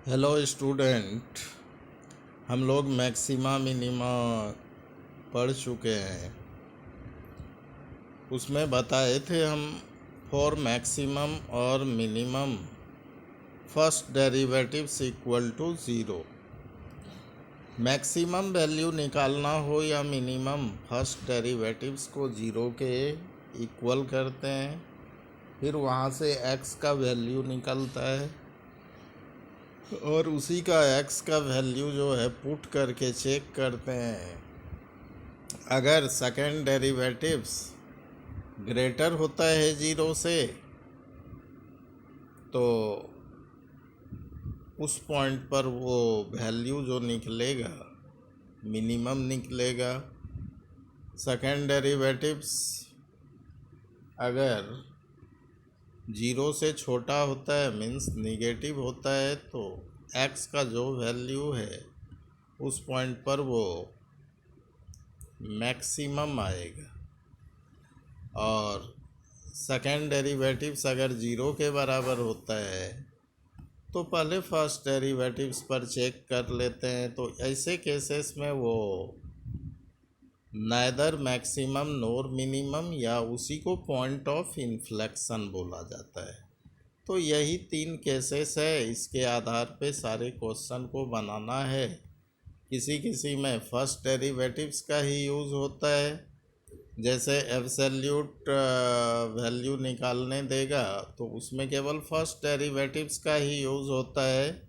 Hello student, हम लोग maxima minima पढ़ चुके हैं। उसमें बताए थे हम फॉर मैक्सिमम और minimum first derivatives equal to zero. Maximum value निकालना हो या मिनिमम, फर्स्ट डेरिवेटिव्स को ज़ीरो के इक्वल करते हैं, फिर वहाँ से एक्स का वैल्यू निकलता है और उसी का एक्स का वैल्यू जो है पुट करके चेक करते हैं। अगर सेकेंड डेरिवेटिव्स ग्रेटर होता है ज़ीरो से तो उस पॉइंट पर वो वैल्यू जो निकलेगा मिनिमम निकलेगा। सेकेंड डेरिवेटिव्स अगर ज़ीरो से छोटा होता है मीन्स निगेटिव होता है तो एक्स का जो वैल्यू है उस पॉइंट पर वो मैक्सिमम आएगा। और सेकेंड डेरिवेटिव्स अगर ज़ीरो के बराबर होता है तो पहले फर्स्ट डेरिवेटिव्स पर चेक कर लेते हैं। तो ऐसे केसेस में वो नाइदर मैक्सिमम नोर मिनिमम या उसी को पॉइंट ऑफ इन्फ्लेक्शन बोला जाता है। तो यही तीन केसेस है, इसके आधार पे सारे क्वेश्चन को बनाना है। किसी किसी में फर्स्ट डेरिवेटिव्स का ही यूज़ होता है, जैसे एब्सोल्यूट वैल्यू निकालने देगा तो उसमें केवल फर्स्ट डेरिवेटिव्स का ही यूज़ होता है।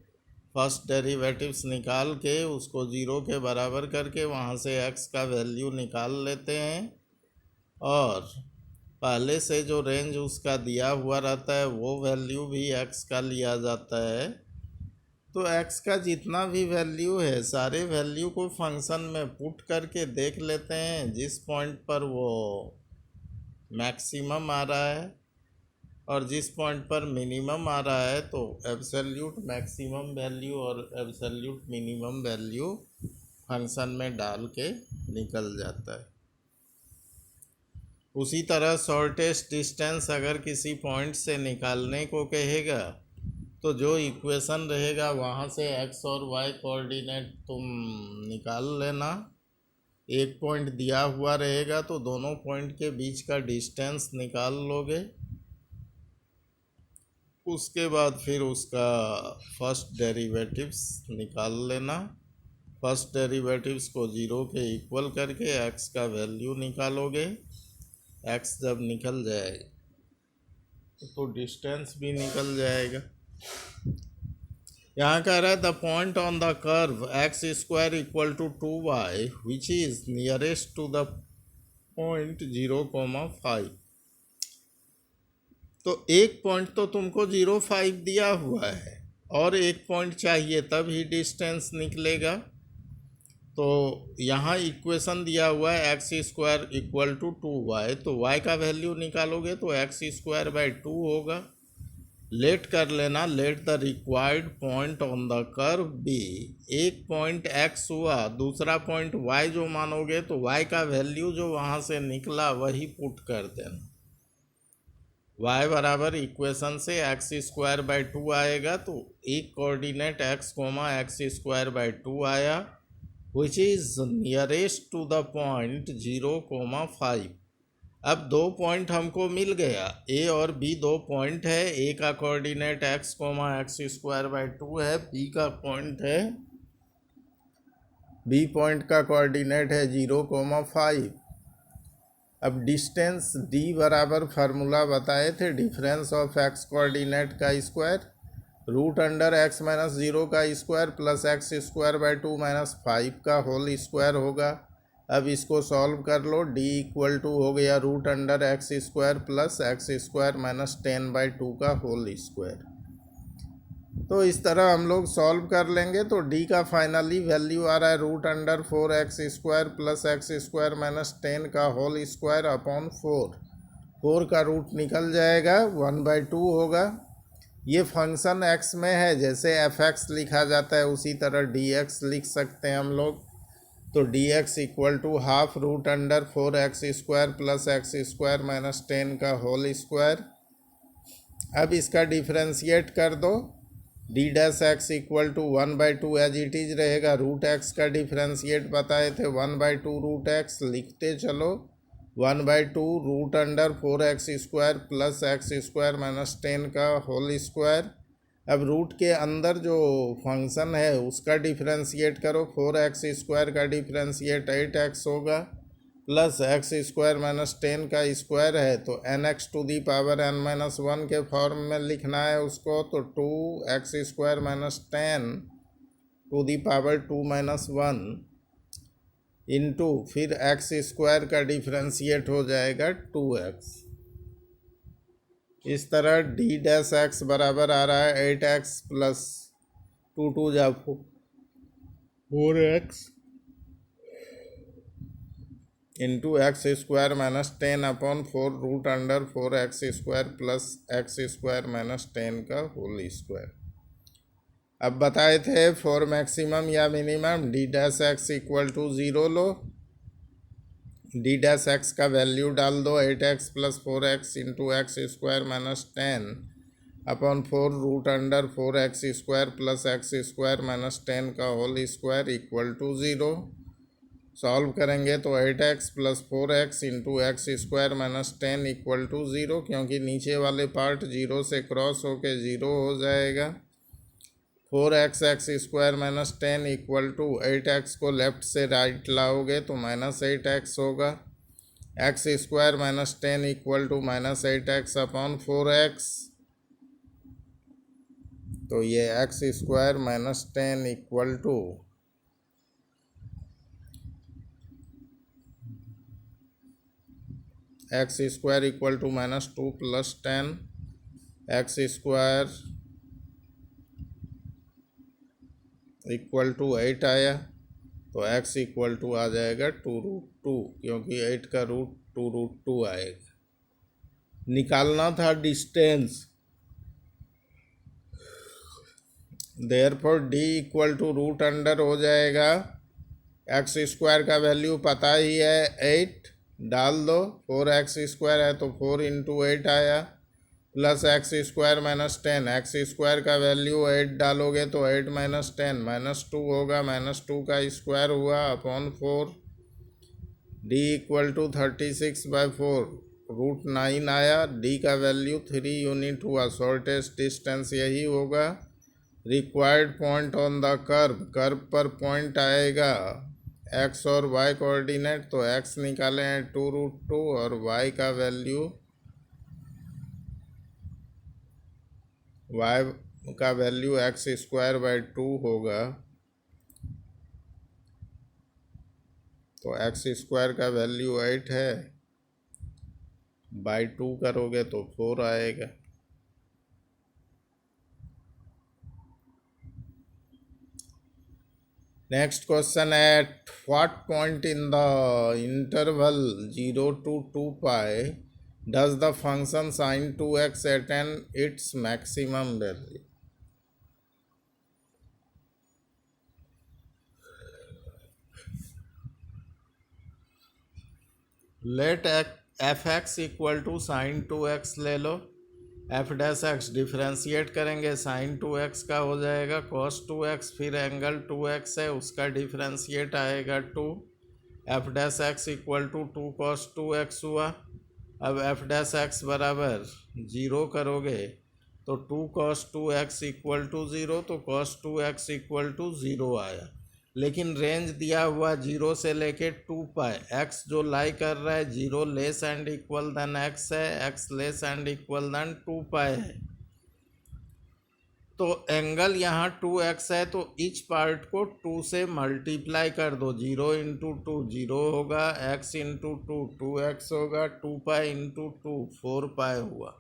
फर्स्ट डेरिवेटिव्स निकाल के उसको ज़ीरो के बराबर करके वहाँ से एक्स का वैल्यू निकाल लेते हैं और पहले से जो रेंज उसका दिया हुआ रहता है वो वैल्यू भी एक्स का लिया जाता है। तो x का जितना भी वैल्यू है सारे वैल्यू को फंक्शन में पुट करके देख लेते हैं। जिस पॉइंट पर वो मैक्सिमम आ रहा है और जिस पॉइंट पर मिनिमम आ रहा है तो एब्सोल्यूट मैक्सिमम वैल्यू और एब्सोल्यूट मिनिमम वैल्यू फंक्शन में डाल के निकल जाता है। उसी तरह शॉर्टेस्ट डिस्टेंस अगर किसी पॉइंट से निकालने को कहेगा तो जो इक्वेशन रहेगा वहाँ से एक्स और वाई कोऑर्डिनेट तुम निकाल लेना। एक पॉइंट दिया हुआ रहेगा तो दोनों पॉइंट के बीच का डिस्टेंस निकाल लोगे। उसके बाद फिर उसका फर्स्ट डेरिवेटिव्स निकाल लेना। फर्स्ट डेरिवेटिव्स को ज़ीरो के इक्वल करके एक्स का वैल्यू निकालोगे। एक्स जब निकल जाए तो डिस्टेंस भी निकल जाएगा। यहाँ कह रहा है the point on the curve x square equal to 2y which is nearest to the point 0,5। तो एक पॉइंट तो तुमको 0,5 दिया हुआ है और एक पॉइंट चाहिए तब ही डिस्टेंस निकलेगा। तो यहाँ इक्वेशन दिया हुआ है x square equal to 2y, तो y का वैल्यू निकालोगे तो एक्स स्क्वायर बाई 2 होगा। लेट कर लेना, let the required point on the curve be. एक पॉइंट x हुआ, दूसरा पॉइंट y जो मानोगे तो y का वैल्यू जो वहाँ से निकला वही पुट कर देना। y बराबर इक्वेशन से एक्स स्क्वायर बाई 2 आएगा तो एक coordinate x comma x square by 2 आया which is nearest to the point 0,5। अब दो पॉइंट हमको मिल गया, ए और बी दो पॉइंट है। ए का coordinate x comma x square by 2 है, बी का पॉइंट है, बी पॉइंट का कोऑर्डिनेट है 0,5। अब डिस्टेंस डी बराबर फार्मूला बताए थे, डिफरेंस ऑफ एक्स कोऑर्डिनेट का square root under x minus 0 का square plus x square by 2 minus 5 का होल स्क्वायर होगा। अब इसको सॉल्व कर लो, d इक्वल टू हो गया root under x square plus x square minus 10/2 का होल स्क्वायर। तो इस तरह हम लोग सॉल्व कर लेंगे तो d का फाइनली वैल्यू आ रहा है root under 4x square plus x square minus 10 का होल स्क्वायर अपॉन 4। 4 का रूट निकल जाएगा, 1/2 होगा। ये फंक्शन x में है, जैसे fx लिखा जाता है उसी तरह dx लिख सकते हैं हम लोग। तो dx equal to half root under 4x square plus x square minus 10 का होल स्क्वायर। अब इसका डिफ्रेंशिएट कर दो d dash x equal to 1/2 as it is रहेगा। रूट एक्स का डिफ्रेंशिएट बताए थे 1/2 रूट एक्स, लिखते चलो 1/2 root under 4x² plus x² minus 10 का होल स्क्वायर। अब रूट के अंदर जो फंक्शन है उसका डिफ्रेंशिएट करो, 4x² का डिफ्रेंशिएट 8x होगा प्लस x² माइनस 10 का स्क्वायर है तो nx⁻n−1 के फॉर्म में लिखना है उसको, तो 2x² माइनस 10⁻2−1 इंटू फिर x² का डिफ्रेंशिएट हो जाएगा 2x। इस तरह डी डैश एक्स बराबर आ रहा है 8x प्लस 2 जा 4x into x² minus 10/4 root under 4x² plus x² minus 10 का होल स्क्वायर। अब बताए थे फॉर मैक्सिमम या minimum d dash x equal to 0 लो, डी डैश एक्स का वैल्यू डाल दो 8x plus 4x into x² minus 10/4 root under 4x² plus x² minus 10 का whole square equal to 0। Solve करेंगे तो 8x plus 4x into x² minus 10 equal to 0, क्योंकि नीचे वाले पार्ट 0 से क्रॉस होके 0 हो जाएगा। 4x x² minus 10 equal to 8x को लेफ्ट से राइट लाओगे तो -8x होगा। x² minus 10 equal to -8x/4x, तो ये x² minus 10 equal to x² equal to -2 plus 10 x² equal to 8 आया तो x इक्वल टू आ जाएगा 2√2, क्योंकि 8 का रूट 2√2 आएगा। निकालना था distance, therefore d equal to root under हो जाएगा, x² का वैल्यू पता ही है 8 डाल दो, 4x² है तो 4 इंटू 8 आया प्लस x² माइनस 10, x² का वैल्यू 8 डालोगे तो 8 माइनस 10 -2 होगा, -2 का स्क्वायर हुआ upon 4। d equal to 36/4 root 9 आया, d का वैल्यू 3 यूनिट हुआ, शॉर्टेस्ट डिस्टेंस यही होगा। Required point on the curve, curve पर पॉइंट आएगा x और y कोऑर्डिनेट, तो x निकाले हैं 2√2 और y का वैल्यू x² 2 होगा, तो x² का वैल्यू 8 है, बाई 2 करोगे तो 4 आएगा। Next question, at what point in the interval 0 to 2 pi does the function sin 2x attain its maximum value? Let fx equal to sin 2x ले लो, f डैश एक्स डिफ्रेंशिएट करेंगे sin 2x का हो जाएगा cos 2x, फिर angle 2x है उसका differentiate आएगा 2, f dash x equal to 2 cos 2x हुआ। अब f डैश एक्स बराबर 0 करोगे तो 2 cos 2x इक्वल टू 0, तो cos 2x इक्वल टू 0 आया, लेकिन रेंज दिया हुआ 0 से लेके 2 पाई, x जो लाई कर रहा है 0 less and equal than x है, x less and equal than 2 pi है, तो एंगल यहाँ 2x है तो इच पार्ट को 2 से मल्टीप्लाई कर दो, 0 इंटू 2 0 होगा, x इंटू 2 2x होगा, 2 पाई इंटू 2 4 पाई हुआ,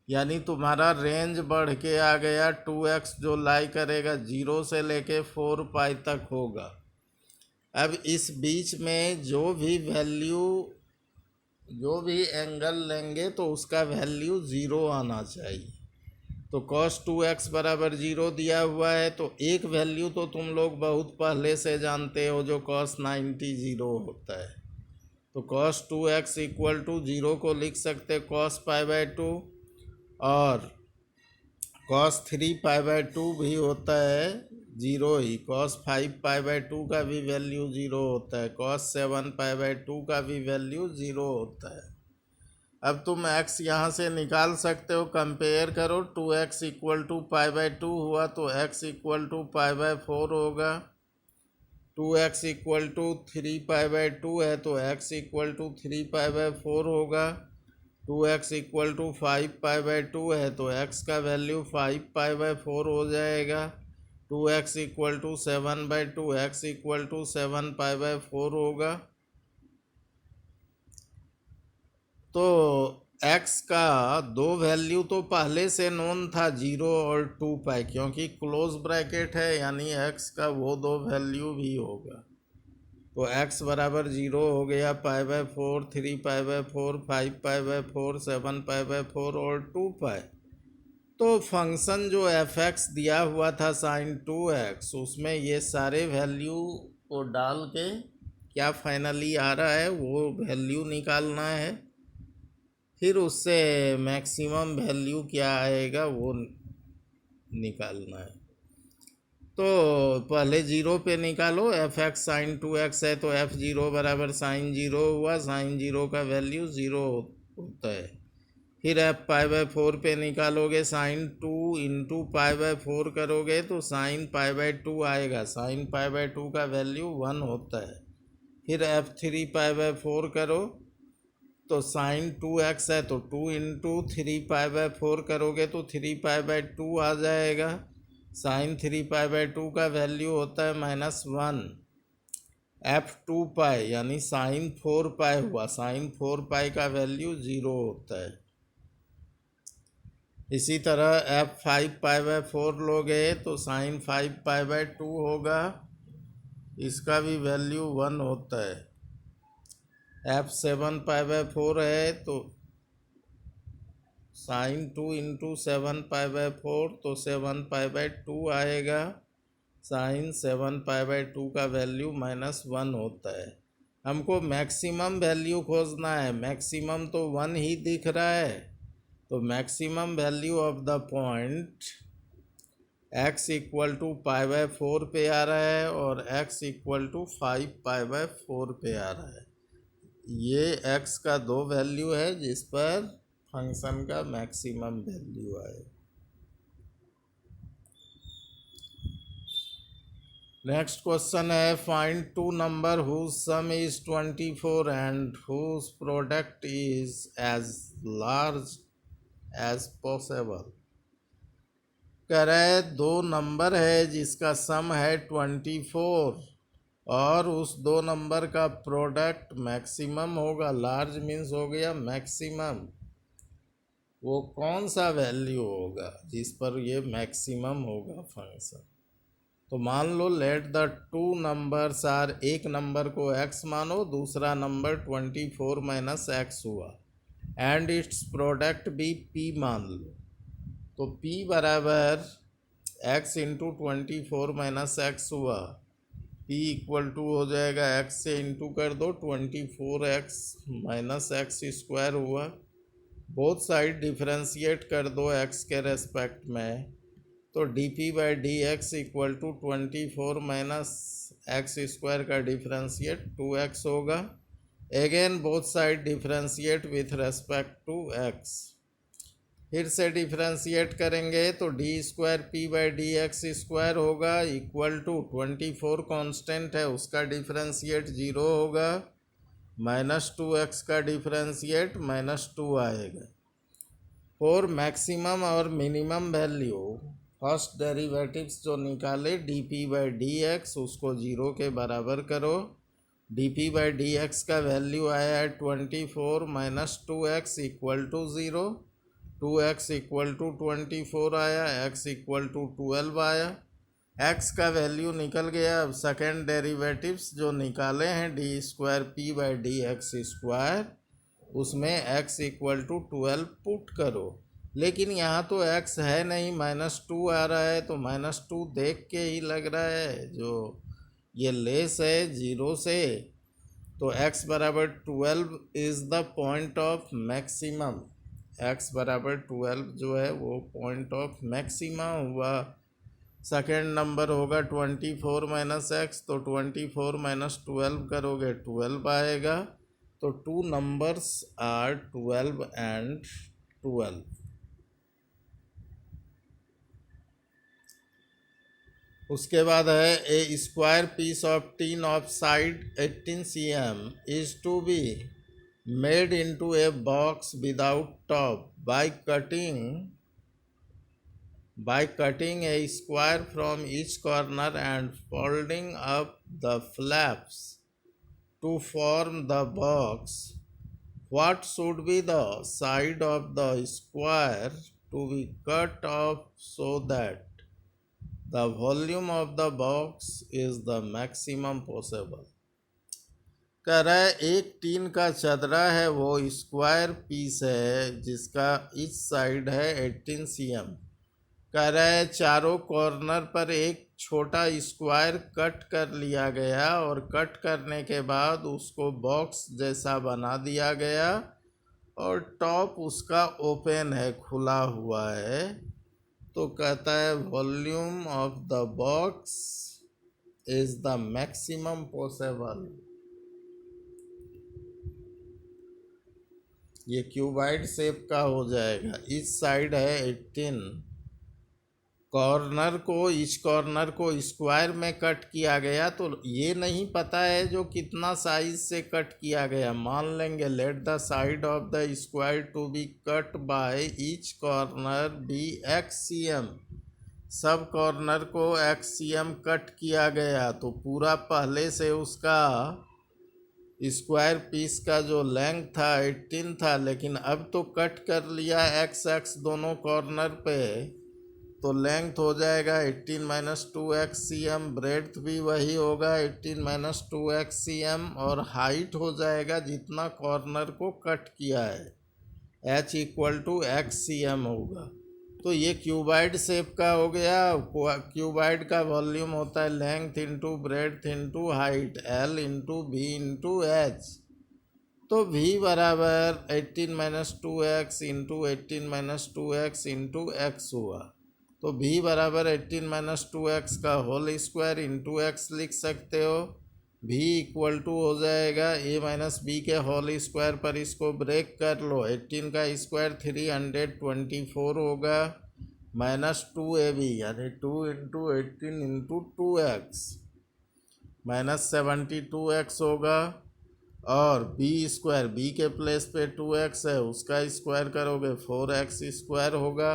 यानी तुम्हारा रेंज बढ़ के आ गया 2x जो लाई करेगा 0 से लेके 4 पाई तक होगा। अब इस बीच में जो भी एंगल लेंगे तो उसका वैल्यू 0 आना चाहिए, तो cos 2x बराबर 0 दिया हुआ है, तो एक वैल्यू तो तुम लोग बहुत पहले से जानते हो जो cos 90 0 होता है, तो cos 2x इक्वल टू 0 को लिख सकते cos π/2 और कॉस 3π/2 भी होता है जीरो ही, कॉस 5π/2 का भी वैल्यू जीरो होता है, कॉस 7π/2 का भी वैल्यू जीरो होता है। अब तुम x यहाँ से निकाल सकते हो, कंपेयर करो, 2x इक्वल टू π/2 हुआ तो x इक्वल टू π/4 होगा, 2x इक्वल टू 3π/2 है तो x इक्वल टू 3π/4 होगा, 2x इक्वल टू 5π/2 है तो x का वैल्यू 5π/4 हो जाएगा, 2x equal to 7/2, x equal to 7π/4 होगा। तो x का दो वैल्यू तो पहले से नोन था, 0 और 2π, क्योंकि क्लोज ब्रैकेट है, यानी x का वो दो वैल्यू भी होगा। तो x बराबर 0 हो गया, π/4, 3π/4, 5π/4, 7π/4 और 2π। तो फंक्शन जो f(x) दिया हुआ था sin 2x, उसमें ये सारे वैल्यू को डाल के क्या फाइनली आ रहा है वो वैल्यू निकालना है, फिर उससे मैक्सिमम वैल्यू क्या आएगा वो निकालना है। तो पहले 0 पे निकालो, f(x) sin 2x है तो f(0) बराबर sin 0 हुआ, sin 0 का वैल्यू 0 होता है। फिर f π/4 पे निकालोगे, sin 2 इंटू π/4 करोगे तो sin π/2 आएगा, sin π/2 का वैल्यू 1 होता है। फिर f3π/4 करो तो sin 2x है तो 2 इंटू 3π/4 करोगे तो 3π/2 आ जाएगा, sin 3π/2 का वैल्यू होता है -1, f2π यानी sin 4π हुआ, sin 4π का वैल्यू 0 होता है। इसी तरह f5π/4 लोगे तो sin 5π/2 होगा, इसका भी वैल्यू 1 होता है। f7π/4 है तो sin 2 इंटू 7π/4 तो 7π/2 आएगा, sin 7π/2 का वैल्यू -1 होता है। हमको मैक्सिमम वैल्यू खोजना है, मैक्सिमम तो 1 ही दिख रहा है, तो maximum value of the point x equal to π/4 पे आ रहा है और x इक्वल टू 5π/4 पे आ रहा है। ये x का दो वैल्यू है जिस पर फंक्शन का मैक्सिमम वैल्यू आए। नेक्स्ट क्वेश्चन है, find two number whose sum is 24 and whose product is as large as possible. कह रहे दो नंबर है जिसका सम है 24 और उस दो नंबर का प्रोडक्ट मैक्सिमम होगा, लार्ज मीन्स हो गया मैक्सिमम, वो कौन सा वैल्यू होगा जिस पर ये मैक्सिमम होगा फंक्शन। तो मान लो let the two numbers are, एक नंबर को x मानो, दूसरा नंबर 24 - x हुआ, एंड इट्स प्रोडक्ट भी p मान लो। तो p बराबर x इंटू 24 - x हुआ, p इक्वल टू हो जाएगा x से इंटू कर दो 24x - x² हुआ, बोथ साइड डिफ्रेंशिएट कर दो x के रेस्पेक्ट में, तो dp/dx इक्वल टू 24 - x² का डिफ्रेंशिएट 2x होगा। Again both side differentiate with respect to x, फिर से डिफ्रेंशिएट करेंगे तो d² p/dx² होगा इक्वल टू 24 कांस्टेंट है उसका डिफ्रेंशिएट 0 होगा, -2x का डिफ्रेंशिएट -2 आएगा। फॉर मैक्सिमम और मिनिमम वैल्यू फर्स्ट डेरिवेटिव्स जो निकाले dp/dx उसको 0 के बराबर करो, dp/dx का वैल्यू आया है 24 - 2x equal to 0, 2x equal to 24 आया, x इक्वल टू 12 आया, x का वैल्यू निकल गया। अब सेकेंड डेरिवेटिव्स जो निकाले हैं d² p/dx², उसमें x इक्वल टू 12 पुट करो, लेकिन यहाँ तो x है नहीं, -2 आ रहा है, तो -2 देख के ही लग रहा है जो ये लेस है 0 से, तो x बराबर 12 is the point of maximum, x बराबर 12 जो है वो पॉइंट ऑफ मैक्सिमा हुआ। सेकेंड नंबर होगा 24 माइनस एक्स, तो 24 माइनस 12 करोगे 12 आएगा। तो टू नंबर्स आर 12 एंड 12। उसके बाद है a square piece of tin of side 18 cm is to be made into a box without top by cutting a square from each corner and folding up the flaps to form the box. What should be the side of the square to be cut off so that the volume of the box is the maximum possible? कह रहा है एक tin का चदरा है, वो square piece है जिसका इच साइड है 18 cm। कह रहा है चारों कॉर्नर पर एक छोटा स्क्वायर कट कर लिया गया और कट करने के बाद उसको बॉक्स जैसा बना दिया गया और टॉप उसका ओपन है, खुला हुआ है। तो कहता है volume of the box is the maximum possible. ये क्यूबाइड शेप का हो जाएगा। इस साइड है 18, इस कॉर्नर को स्क्वायर में कट किया गया, तो ये नहीं पता है जो कितना साइज से कट किया गया। मान लेंगे let the side of the square to be cut by each corner be x cm। सब कॉर्नर को x cm कट किया गया, तो पूरा पहले से उसका स्क्वायर पीस का जो लेंथ था 18 था, लेकिन अब तो कट कर लिया x दोनों कॉर्नर पे, तो लेंथ हो जाएगा 18 माइनस 2x cm, ब्रेड्थ भी वही होगा 18 माइनस 2x cm, और हाइट हो जाएगा जितना कॉर्नर को कट किया है h equal to x cm होगा। तो ये क्यूबाइड शेप का हो गया। क्यूबाइड का वॉल्यूम होता है length into breadth into height, L into V into H। तो V बराबर 18 minus 2x into 18 minus 2x into x हुआ। तो V बराबर 18 माइनस 2x का होल स्क्वायर इंटू x लिख सकते हो। V इक्वल टू हो जाएगा a माइनस बी के होल स्क्वायर पर इसको ब्रेक कर लो, 18 का स्क्वायर 324 होगा, माइनस 2ab यानी 2 into 18 into 2x minus 72x होगा। और b स्क्वायर b के प्लेस पे 2x है, उसका स्क्वायर करोगे 4x स्क्वायर होगा।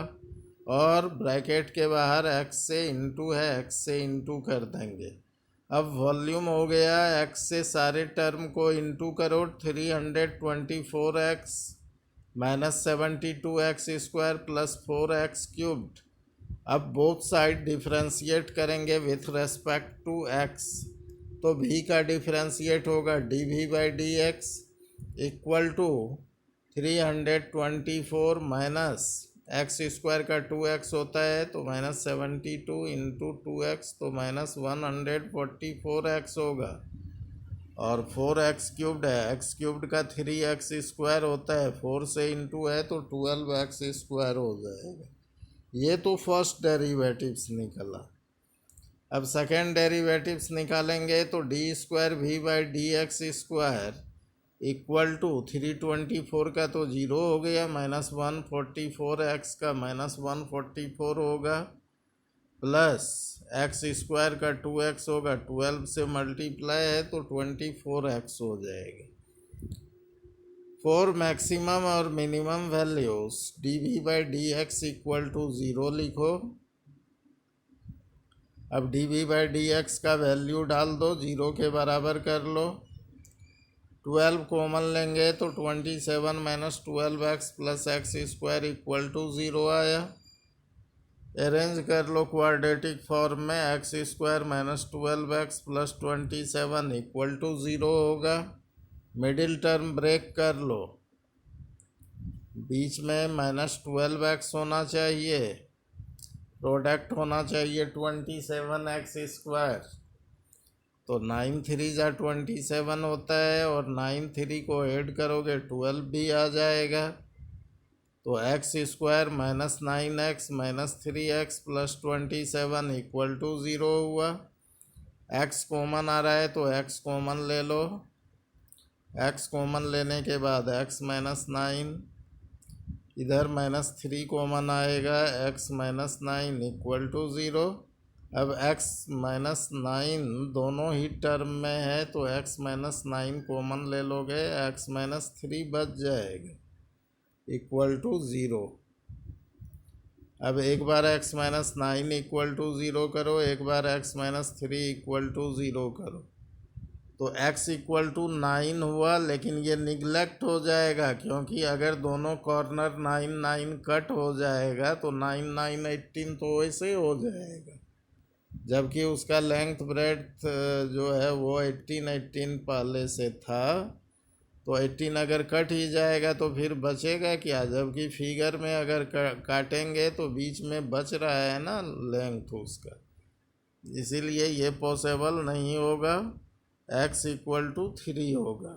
और ब्रैकेट के बाहर x से इंटू है, x से इंटू कर देंगे। अब वॉल्यूम हो गया, x से सारे टर्म को इंटू करो, 324x minus 72x square plus 4x cubed. अब बोथ साइड डिफ्रेंशिएट करेंगे विथ रेस्पेक्ट टू x, तो v का डिफ्रेंशिएट होगा dv by dx equal to 324 minus x square का 2x होता है, तो माइनस 72 इंटू 2x, तो माइनस 144x होगा। और 4x क्यूब्ड है, x क्यूब्ड का 3x स्क्वायर होता है, 4 से इंटू है तो 12x स्क्वायर हो जाएगा। ये तो फर्स्ट डेरिवेटिव्स निकला। अब सेकेंड डेरिवेटिव्स निकालेंगे, तो d square v by d x square equal to 324 का तो 0 हो गया, माइनस 144x का माइनस 144 होगा, प्लस x स्क्वायर का 2x होगा, 12 से मल्टीप्लाई है तो 24x हो जाएगा। फॉर मैक्सिमम और minimum values dv by d x equal to 0 लिखो। अब dv बाई डी एक्स का वैल्यू डाल दो, 0 के बराबर कर लो। 12 कॉमन लेंगे तो 27 minus 12x plus x square equal to 0 आया। अरेंज कर लो क्वाड्रेटिक फॉर्म में, x square minus 12x plus 27 equal to 0 होगा। मिडिल टर्म ब्रेक कर लो, बीच में माइनस 12x होना चाहिए, प्रोडक्ट होना चाहिए 27x स्क्वायर, तो 9 3 जा 27 होता है, और 9 3 को ऐड करोगे 12 भी आ जाएगा। तो x square minus 9x minus 3x plus 27 equal to 0 हुआ। एक्स कॉमन आ रहा है तो एक्स कॉमन ले लो। एक्स कॉमन लेने के बाद एक्स माइनस 9, इधर माइनस 3 कॉमन आएगा, एक्स माइनस 9 इक्वल टू 0। अब x माइनस 9 दोनों ही टर्म में है तो x माइनस 9 कॉमन ले लोगे, x माइनस 3 बच जाएगा इक्वल टू 0। अब एक बार x माइनस 9 इक्वल टू 0 करो, एक बार x माइनस 3 इक्वल टू 0 करो, तो x इक्वल टू 9 हुआ। लेकिन ये निगलेक्ट हो जाएगा क्योंकि अगर दोनों कॉर्नर 9 9 कट हो जाएगा तो 9 9 18 तो वैसे ही हो जाएगा, जबकि उसका लेंथ ब्रेड्थ जो है वो 18 18 पहले से था। तो 18 अगर कट ही जाएगा तो फिर बचेगा क्या, जबकि फिगर में अगर काटेंगे तो बीच में बच रहा है ना लेंथ उसका, इसीलिए ये पॉसिबल नहीं होगा। x इक्वल टू 3 होगा।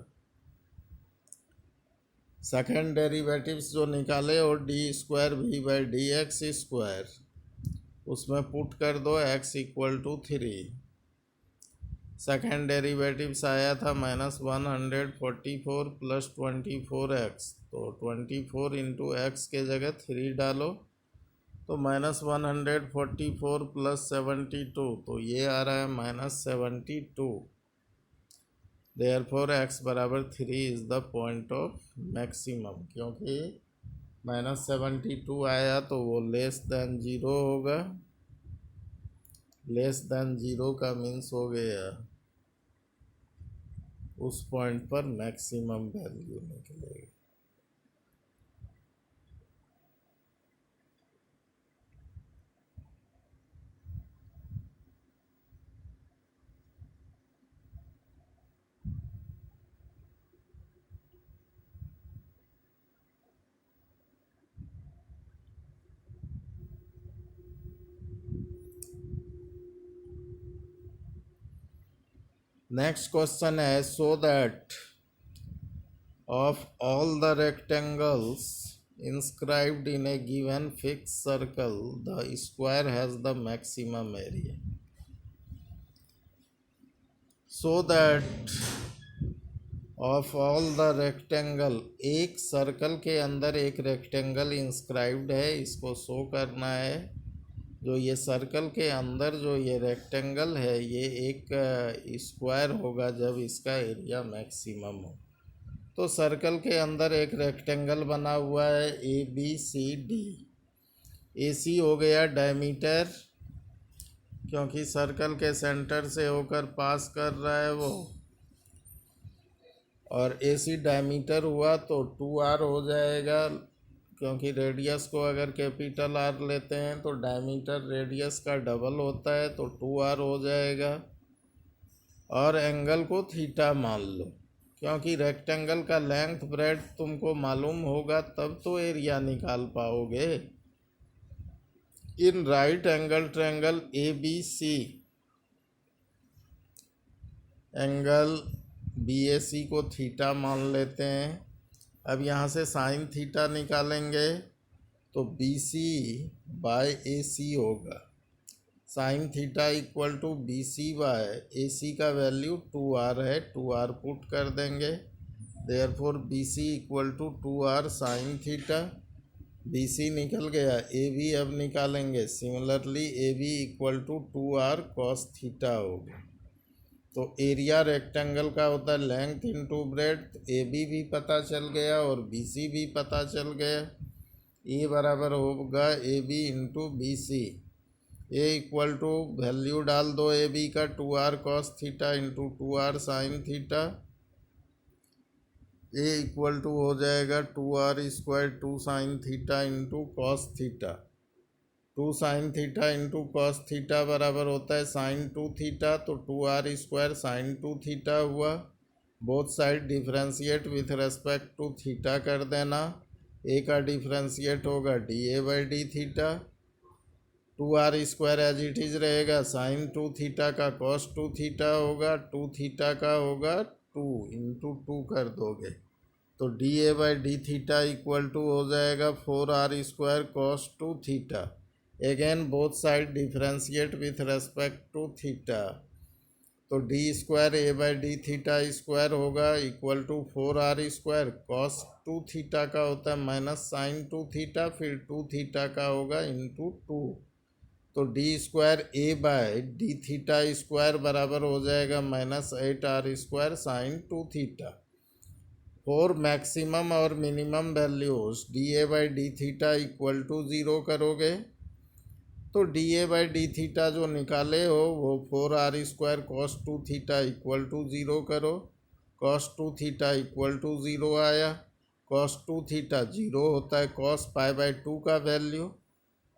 सेकेंड डेरिवेटिव्स जो निकाले और d square v by d x square, उसमें पुट कर दो x equal to 3। Second derivatives आया था माइनस 144 प्लस 24x, तो 24 इंटू एक्स के जगह 3 डालो तो माइनस 144 प्लस 72, तो ये आ रहा है माइनस 72। देयरफॉर x बराबर 3 is the point of maximum, क्योंकि माइनस 72 आया तो वो लेस देन 0 होगा। लेस देन 0 का मीन्स हो गया उस पॉइंट पर मैक्सिमम वैल्यू निकलेगी। नेक्स्ट क्वेश्चन है, so that of all the rectangles inscribed in a given fixed circle, the square has the maximum area. So that of all the rectangle, एक circle के अंदर एक रेक्टेंगल इंस्क्राइब्ड है, इसको show करना है। जो ये सर्कल के अंदर जो ये रेक्टेंगल है ये एक स्क्वायर होगा जब इसका एरिया मैक्सिमम हो। तो सर्कल के अंदर एक रेक्टेंगल बना हुआ है ABCD। AC हो गया डायमीटर, क्योंकि सर्कल के सेंटर से होकर पास कर रहा है वो, और AC डायमीटर हुआ तो 2R हो जाएगा, क्योंकि रेडियस को अगर कैपिटल R लेते हैं तो डायमीटर रेडियस का डबल होता है, तो 2R हो जाएगा। और एंगल को थीटा मान लो, क्योंकि रेक्टेंगल का लेंथ ब्रेड्थ तुमको मालूम होगा तब तो एरिया निकाल पाओगे। In right angle triangle ABC, angle BAC को थीटा मान लेते हैं। अब यहाँ से साइन थीटा निकालेंगे तो BC बाय AC होगा। Sine theta equal to BC by AC का वैल्यू 2R है, 2R पुट कर देंगे। Therefore BC equal to 2R sine theta. BC निकल गया, AB अब निकालेंगे। Similarly AB equal to 2R cos theta होगा। तो एरिया रेक्टेंगल का होता है लेंथ इंटू ब्रेड्थ। AB भी पता चल गया और BC भी पता चल गया। E बराबर होगा AB into BC। A equal to value डाल दो AB का 2R cos theta into 2R sine theta. A equal to हो जाएगा 2R square 2 sine theta into cos theta. 2 sine theta into cos theta बराबर होता है साइन 2 थीटा, तो 2R square sine 2 theta हुआ। Both side differentiate with respect to theta कर देना। A का डिफ्रेंशिएट होगा DA by D theta. 2R square as it is रहेगा, साइन 2 थीटा का कॉस 2 थीटा होगा, 2 थीटा का होगा 2 इंटू 2 कर दोगे तो D A by D theta equal to हो जाएगा 4r² cos 2 थीटा। Again both side differentiate with respect to theta, तो d² a by D theta square होगा equal to 4r² cos 2 theta का होता है माइनस साइन 2 थीटा, फिर 2 theta का होगा इंटू 2, तो d² a by D theta square बराबर हो जाएगा माइनस 8r² साइन 2 थीटा। फॉर मैक्सिमम और minimum values D A by D theta equal to 0 करोगे, तो D A by D theta जो निकाले हो वो 4r² cos 2 theta equal to 0 करो, cos 2 थीटा इक्वल टू 0 आया, cos 2 थीटा 0 होता है cos π/2 का वैल्यू,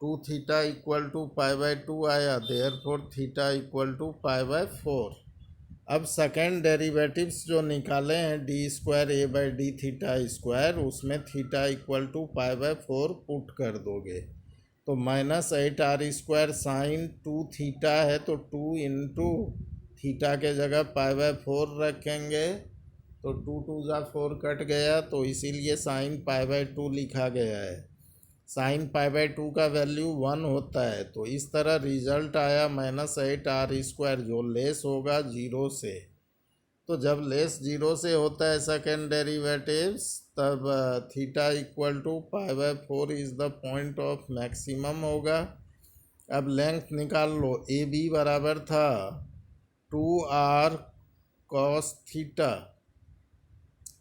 2 थीटा इक्वल टू π/2 आया, देयरफॉर थीटा इक्वल टू π/4। अब सेकेंड डेरिवेटिव्स जो निकाले हैं d² a by D theta square, उसमें थीटा इक्वल टू π/4 पुट कर दोगे, तो माइनस 8r² साइन 2 थीटा है, तो 2 इंटू थीटा के जगह π/4 रखेंगे, तो 2 2 जा 4 कट गया, तो इसीलिए साइन π/2 लिखा गया है। साइन π/2 का वैल्यू 1 होता है, तो इस तरह रिजल्ट आया माइनस 8r² जो लेस होगा 0 से। तो जब लेस 0 से होता है सेकेंड डेरिवेटिव्स, तब theta equal to π/4 is the point of maximum होगा। अब लेंथ निकाल लो, ए बी बराबर था 2r cos थीटा,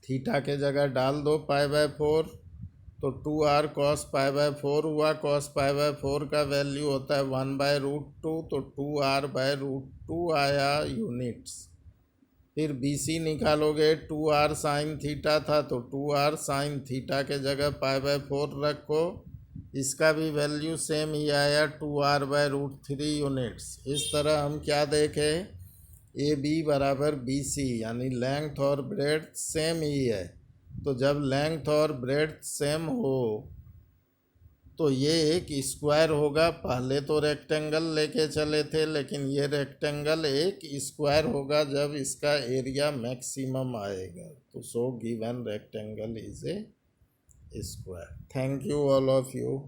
थीटा के जगह डाल दो π/4, तो 2r cos π/4 हुआ, cos π/4 का वैल्यू होता है 1/√2, तो 2r/√2 आया यूनिट्स। फिर बी सी निकालोगे, 2r साइन थीटा था, तो 2r साइन थीटा के जगह π/4 रखो, इसका भी वैल्यू सेम ही आया 2r/√3 यूनिट्स। इस तरह हम क्या देखें, ए बी बराबर बी सी, यानी लेंथ और ब्रेड्थ सेम ही है। तो जब लेंथ और ब्रेड्थ सेम हो तो ये एक स्क्वायर होगा। पहले तो रेक्टेंगल लेके चले थे, लेकिन ये रेक्टेंगल एक स्क्वायर होगा जब इसका एरिया मैक्सिमम आएगा। तो so given rectangle is a square. Thank you all of you.